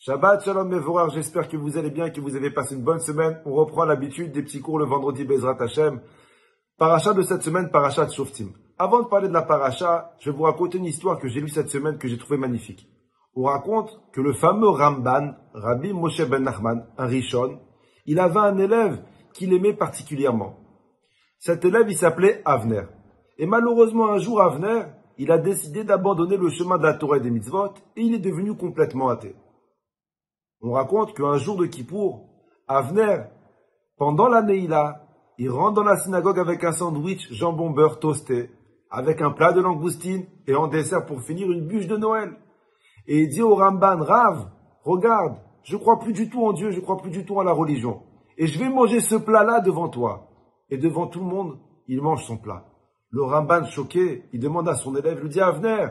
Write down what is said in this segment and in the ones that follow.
Shabbat Shalom Mevorach, j'espère que vous allez bien, que vous avez passé une bonne semaine. On reprend l'habitude des petits cours le vendredi Bezrat Hashem. Paracha de cette semaine, Paracha de Shoftim. Avant de parler de la Paracha, je vais vous raconter une histoire que j'ai lue cette semaine que j'ai trouvée magnifique. On raconte que le fameux Ramban, Rabbi Moshe ben Nachman, un Rishon, il avait un élève qu'il aimait particulièrement. Cet élève, il s'appelait Avner. Et malheureusement, un jour, Avner, il a décidé d'abandonner le chemin de la Torah et des mitzvot et il est devenu complètement athée. On raconte qu'un jour de Kippour, Avner, pendant la Neila, il rentre dans la synagogue avec un sandwich jambon beurre toasté, avec un plat de langoustine et en dessert pour finir une bûche de Noël. Et il dit au Ramban, Rav, regarde, je crois plus du tout en Dieu, je crois plus du tout à la religion. Et je vais manger ce plat-là devant toi. Et devant tout le monde, il mange son plat. Le Ramban, choqué, il demande à son élève, il lui dit, Avner,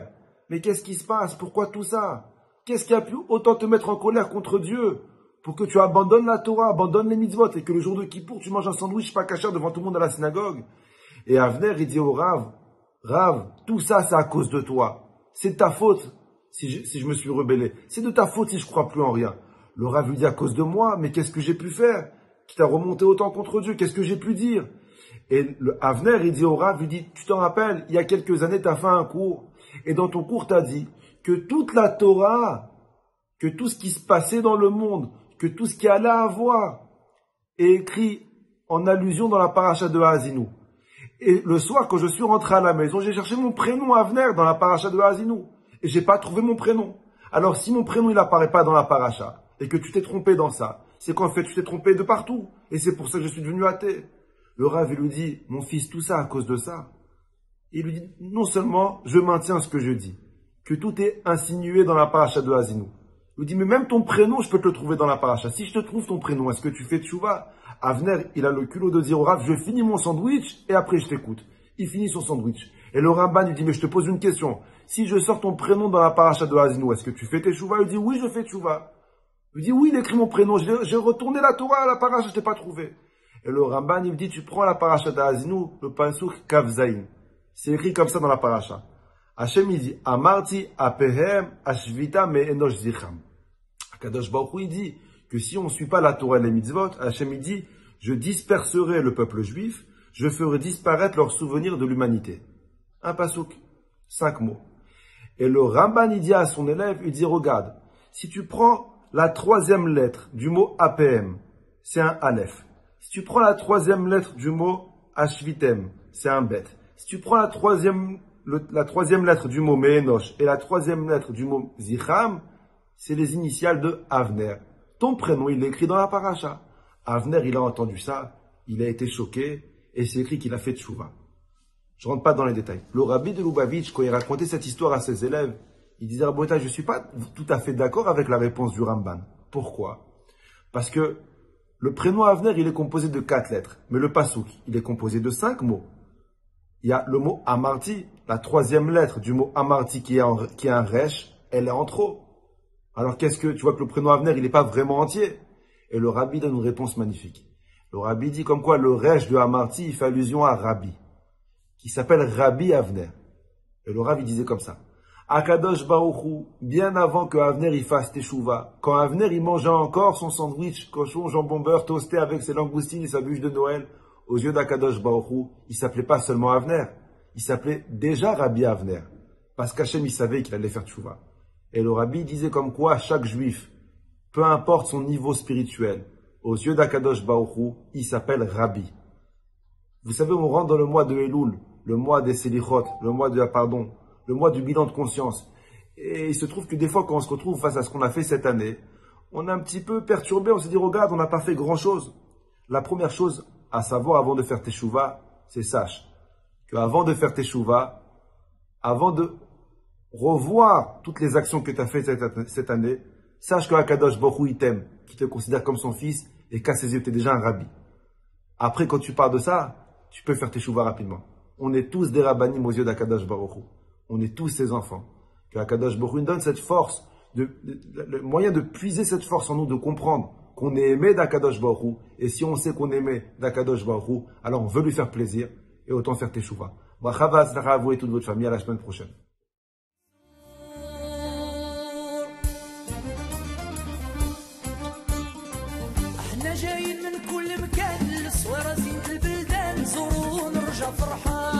mais qu'est-ce qui se passe? Pourquoi tout ça? Qu'est-ce qui a pu autant te mettre en colère contre Dieu pour que tu abandonnes la Torah, abandonnes les mitzvot et que le jour de Kippour, tu manges un sandwich pas kasher devant tout le monde à la synagogue? Et Avner, il dit au Rav, Rav, tout ça, c'est à cause de toi. C'est de ta faute si je me suis rebellé. C'est de ta faute si je crois plus en rien. Le Rav lui dit à cause de moi, mais qu'est-ce que j'ai pu faire qui t'a remonté autant contre Dieu? Qu'est-ce que j'ai pu dire? Et le Avner, il dit au Rav, il dit, tu t'en rappelles, il y a quelques années, tu as fait un cours. Et dans ton cours, tu as dit que toute la Torah, que tout ce qui se passait dans le monde, que tout ce qui allait avoir, est écrit en allusion dans la paracha de Haazinou. Et le soir, quand je suis rentré à la maison, j'ai cherché mon prénom Avner dans la paracha de Haazinou. Et j'ai pas trouvé mon prénom. Alors, si mon prénom, il apparaît pas dans la paracha, et que tu t'es trompé dans ça, c'est qu'en fait, tu t'es trompé de partout. Et c'est pour ça que je suis devenu athée. Le Rav, il lui dit, mon fils, tout ça à cause de ça. Il lui dit, non seulement je maintiens ce que je dis, que tout est insinué dans la paracha de Haazinou. Il lui dit, mais même ton prénom, je peux te le trouver dans la paracha. Si je te trouve ton prénom, est-ce que tu fais tchouva? Avner, il a le culot de dire au Rav, je finis mon sandwich et après je t'écoute. Il finit son sandwich. Et le Ramban, il dit, mais je te pose une question. Si je sors ton prénom dans la paracha de Haazinou, est-ce que tu fais tes tchouva? Il dit, oui, je fais tchouva. Il dit, oui, il écrit mon prénom. J'ai retourné la Torah à la paracha, je t'ai pas trouvé. Et le Ramban, il me dit, tu prends la paracha de Haazinou, le pasuk Kavzaïn. C'est écrit comme ça dans la paracha. Hachem, il dit, Amarti apehem ashvita me enosh zicham. Kadosh Baruch Hu, il dit que si on ne suit pas la Torah et les mitzvot, Hachem, il dit, je disperserai le peuple juif, je ferai disparaître leurs souvenirs de l'humanité. Un pasuk, 5 mots. Et le Ramban, il dit à son élève, il dit, regarde, si tu prends la troisième lettre du mot APM, c'est un Aleph. Si tu prends la troisième lettre du mot Ashvitem, c'est un Bet. Si tu prends la troisième lettre du mot Meenosh et la troisième lettre du mot Zicham, c'est les initiales de Avner. Ton prénom, il est écrit dans la paracha. Avner, il a entendu ça, il a été choqué et c'est écrit qu'il a fait tchouva. Je rentre pas dans les détails. Le Rabbi de Lubavitch, quand il racontait cette histoire à ses élèves, il disait, Rabotai, je suis pas tout à fait d'accord avec la réponse du Ramban. Pourquoi? Parce que le prénom Avner, il est composé de 4 lettres. Mais le pasouk, il est composé de 5 mots. Il y a le mot Amarti, la troisième lettre du mot Amarti qui est un resh, elle est en trop. Alors qu'est-ce que, tu vois que le prénom Avner, il n'est pas vraiment entier. Et le Rabbi donne une réponse magnifique. Le Rabbi dit comme quoi le resh de Amarti, il fait allusion à Rabbi, qui s'appelle Rabbi Avner. Et le Rabbi disait comme ça. Akadosh Baruch Hu, bien avant que Avner il fasse teshuva, quand Avner il mangeait encore son sandwich cochon jambon beurre toasté avec ses langoustines et sa bûche de Noël, aux yeux d'Akadosh Baruch Hu, il s'appelait pas seulement Avner, il s'appelait déjà Rabbi Avner, parce qu'Hachem il savait qu'il allait faire teshuva. Et le Rabbi disait comme quoi chaque juif, peu importe son niveau spirituel, aux yeux d'Akadosh Baruch Hu, il s'appelle Rabbi. Vous savez, on rentre dans le mois de Elul, le mois des Selichot, le mois de pardon, le mois du bilan de conscience. Et il se trouve que des fois, quand on se retrouve face à ce qu'on a fait cette année, on est un petit peu perturbé, on se dit, regarde, on n'a pas fait grand-chose. La première chose à savoir avant de faire teshuva, c'est sache qu'avant de faire teshuva, avant de revoir toutes les actions que tu as faites cette année, sache que Akadosh Baruch Hu, il t'aime, qui te considère comme son fils et qu'à ses yeux, tu es déjà un rabbi. Après, quand tu pars de ça, tu peux faire teshuva rapidement. On est tous des rabbanim aux yeux d'Akadosh Baruch Hu. On est tous ses enfants. Que Akadosh Baruch Hu nous donne cette force, le moyen de puiser cette force en nous, de comprendre qu'on est aimé d'Akadosh Baruch Hu. Et si on sait qu'on est aimé d'Akadosh Baruch Hu, alors on veut lui faire plaisir et autant faire teshuva. Bracha v'atzlacha à vous et toute votre famille. À la semaine prochaine. احنا جايين من كل مكان، الصويرة زينة البلدان، زوروا ونرجع فرحان.